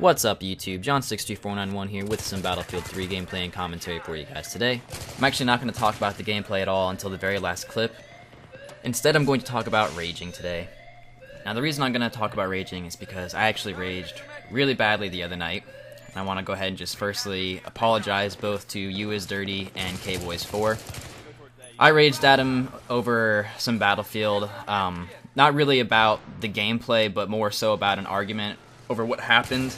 What's up YouTube, John62491 here with some Battlefield 3 gameplay and commentary for you guys today. I'm actually not going to talk about the gameplay at all until the very last clip. Instead I'm going to talk about raging today. Now the reason I'm going to talk about raging is because I actually raged really badly the other night. And I want to go ahead and just firstly apologize both to YouIsDirty and KBoys4. I raged at him over some Battlefield, not really about the gameplay, but more so about an argument over what happened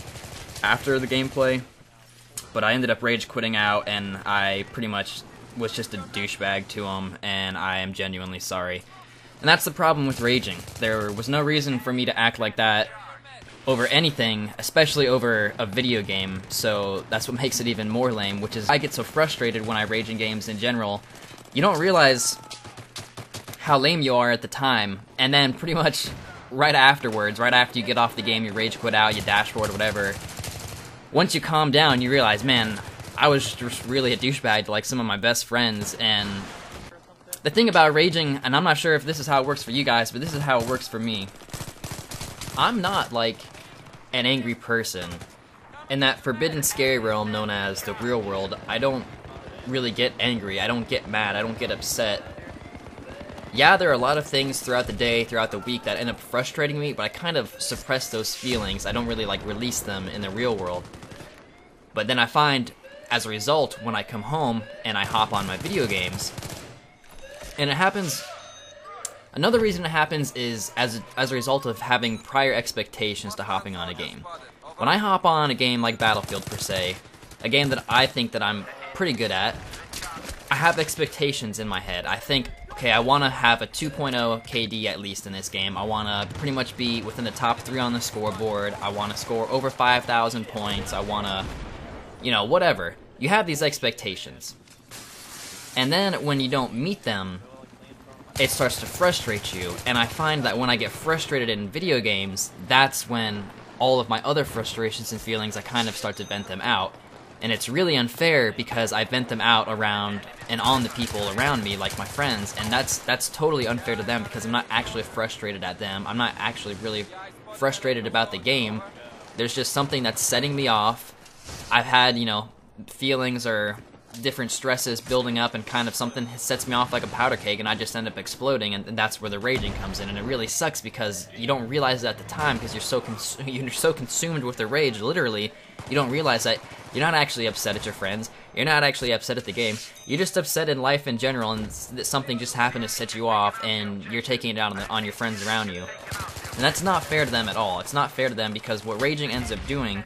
after the gameplay. But I ended up rage quitting out, and I pretty much was just a douchebag to him, and I am genuinely sorry. And that's the problem with raging. There was no reason for me to act like that over anything, especially over a video game, so that's what makes it even more lame, which is I get so frustrated when I rage in games in general. You don't realize how lame you are at the time, and then pretty much right afterwards, right after you get off the game, you rage quit out, you dashboard, whatever, once you calm down, you realize, man, I was just really a douchebag to like some of my best friends. And the thing about raging, and I'm not sure if this is how it works for you guys, but this is how it works for me. I'm not like an angry person. In that forbidden scary realm known as the real world, I don't really get angry, I don't get mad, I don't get upset. Yeah, there are a lot of things throughout the day, throughout the week that end up frustrating me, but I kind of suppress those feelings. I don't really like release them in the real world. But then I find, as a result, when I come home and I hop on my video games, and it happens, another reason it happens is as a result of having prior expectations to hopping on a game. When I hop on a game like Battlefield per se, a game that I think that I'm pretty good at, I have expectations in my head. I think, okay, I want to have a 2.0 KD at least in this game. I want to pretty much be within the top 3 on the scoreboard. I want to score over 5,000 points. I want to, you know, whatever. You have these expectations. And then when you don't meet them, it starts to frustrate you. And I find that when I get frustrated in video games, that's when all of my other frustrations and feelings, I kind of start to vent them out. And it's really unfair because I vent them out around and on the people around me, like my friends, and that's totally unfair to them because I'm not actually frustrated at them. I'm not actually really frustrated about the game. There's just something that's setting me off. I've had, you know, feelings or different stresses building up, and kind of something sets me off like a powder keg, and I just end up exploding, and that's where the raging comes in. And it really sucks because you don't realize it at the time because you're so consumed with the rage, literally. You don't realize that you're not actually upset at your friends, you're not actually upset at the game, you're just upset in life in general, and that something just happened to set you off, and you're taking it out on your friends around you. And that's not fair to them at all. It's not fair to them because what raging ends up doing,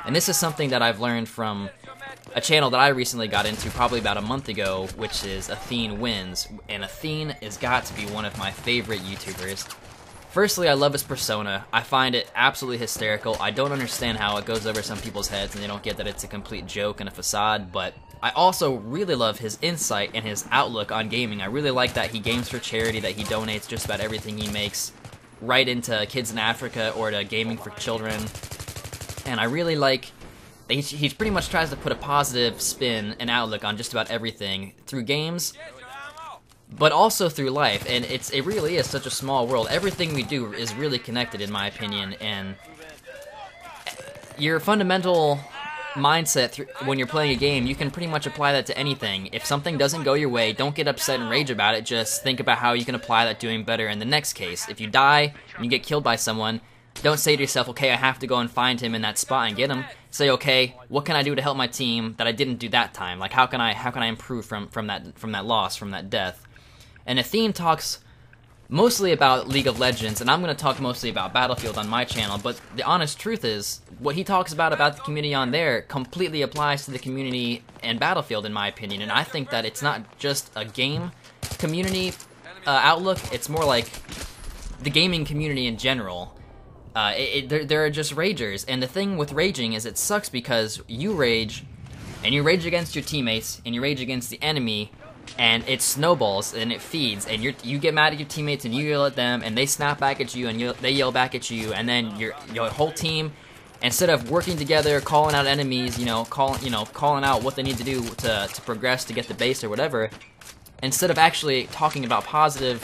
and this is something that I've learned from a channel that I recently got into probably about a month ago, which is Athene Wins, and Athene has got to be one of my favorite YouTubers. Firstly, I love his persona. I find it absolutely hysterical. I don't understand how it goes over some people's heads and they don't get that it's a complete joke and a facade, but I also really love his insight and his outlook on gaming. I really like that he games for charity, that he donates just about everything he makes right into kids in Africa or to gaming for children. And I really like that he pretty much tries to put a positive spin and outlook on just about everything through games, but also through life. And it really is such a small world. Everything we do is really connected, in my opinion, and your fundamental mindset when you're playing a game, you can pretty much apply that to anything. If something doesn't go your way, don't get upset and rage about it. Just think about how you can apply that doing better in the next case. If you die and you get killed by someone, don't say to yourself, okay, I have to go and find him in that spot and get him. Say, okay, what can I do to help my team that I didn't do that time? Like, how can I improve from that loss, from that death? And Athene talks mostly about League of Legends, and I'm going to talk mostly about Battlefield on my channel, but the honest truth is, what he talks about the community on there completely applies to the community and Battlefield, in my opinion. And I think that it's not just a game community outlook, it's more like the gaming community in general. There are just ragers, and the thing with raging is it sucks because you rage, and you rage against your teammates, and you rage against the enemy, and it snowballs, and it feeds, and you get mad at your teammates, and you yell at them, and they snap back at you, and they yell back at you, and then your whole team, instead of working together, calling out enemies, calling out what they need to do to progress to get the base or whatever, instead of actually talking about positive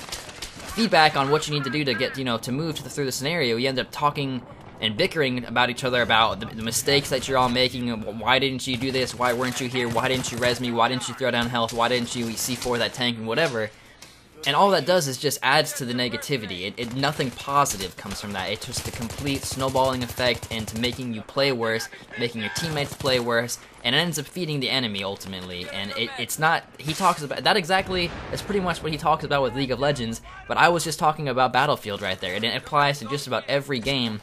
feedback on what you need to do to get, to move through the scenario, you end up talking and bickering about each other about the mistakes that you're all making. Why didn't you do this? Why weren't you here? Why didn't you res me? Why didn't you throw down health? Why didn't you C4 that tank and whatever? And all that does is just adds to the negativity. Nothing positive comes from that. It's just a complete snowballing effect into making you play worse, making your teammates play worse, and it ends up feeding the enemy ultimately. And it's not, he talks about, that exactly is pretty much what he talks about with League of Legends, but I was just talking about Battlefield right there. And it applies to just about every game.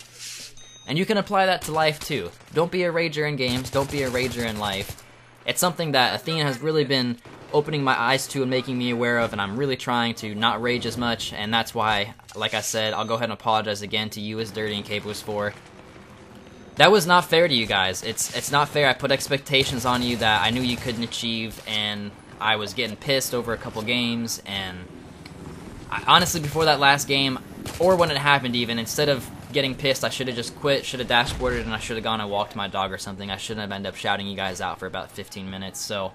And you can apply that to life too. Don't be a rager in games, don't be a rager in life. It's something that Athena has really been opening my eyes to and making me aware of, and I'm really trying to not rage as much, and that's why, like I said, I'll go ahead and apologize again to you as Dirty and Capos4. That was not fair to you guys. It's not fair. I put expectations on you that I knew you couldn't achieve, and I was getting pissed over a couple games, and honestly, before that last game, or when it happened even, instead of getting pissed, I should have just quit, should have dashboarded, and I should have gone and walked my dog or something. I shouldn't have ended up shouting you guys out for about 15 minutes, so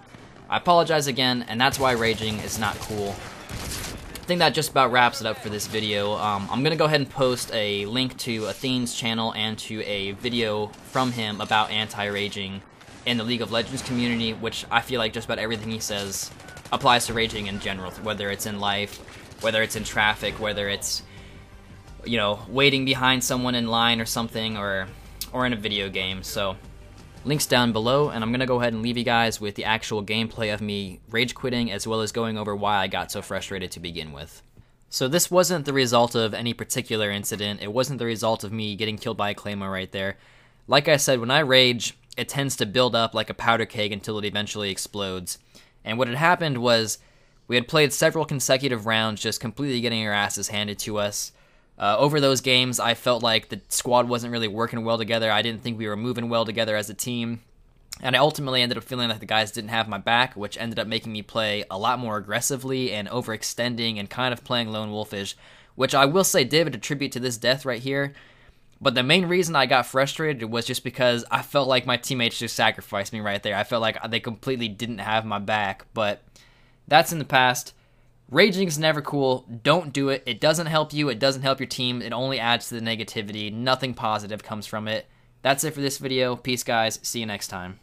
I apologize again, and that's why raging is not cool. I think that just about wraps it up for this video. I'm going to go ahead and post a link to Athene's channel and to a video from him about anti-raging in the League of Legends community, which I feel like just about everything he says applies to raging in general, whether it's in life, whether it's in traffic, whether it's, you know, waiting behind someone in line or something, or in a video game. So links down below, and I'm going to go ahead and leave you guys with the actual gameplay of me rage quitting, as well as going over why I got so frustrated to begin with. So this wasn't the result of any particular incident. It wasn't the result of me getting killed by a Claymore right there. Like I said, when I rage, it tends to build up like a powder keg until it eventually explodes. And what had happened was we had played several consecutive rounds just completely getting our asses handed to us. Over those games, I felt like the squad wasn't really working well together. I didn't think we were moving well together as a team. And I ultimately ended up feeling like the guys didn't have my back, which ended up making me play a lot more aggressively and overextending and kind of playing lone wolfish, which I will say did attribute to this death right here. But the main reason I got frustrated was just because I felt like my teammates just sacrificed me right there. I felt like they completely didn't have my back, but that's in the past. Raging is never cool. Don't do it. It doesn't help you. It doesn't help your team. It only adds to the negativity. Nothing positive comes from it. That's it for this video. Peace, guys. See you next time.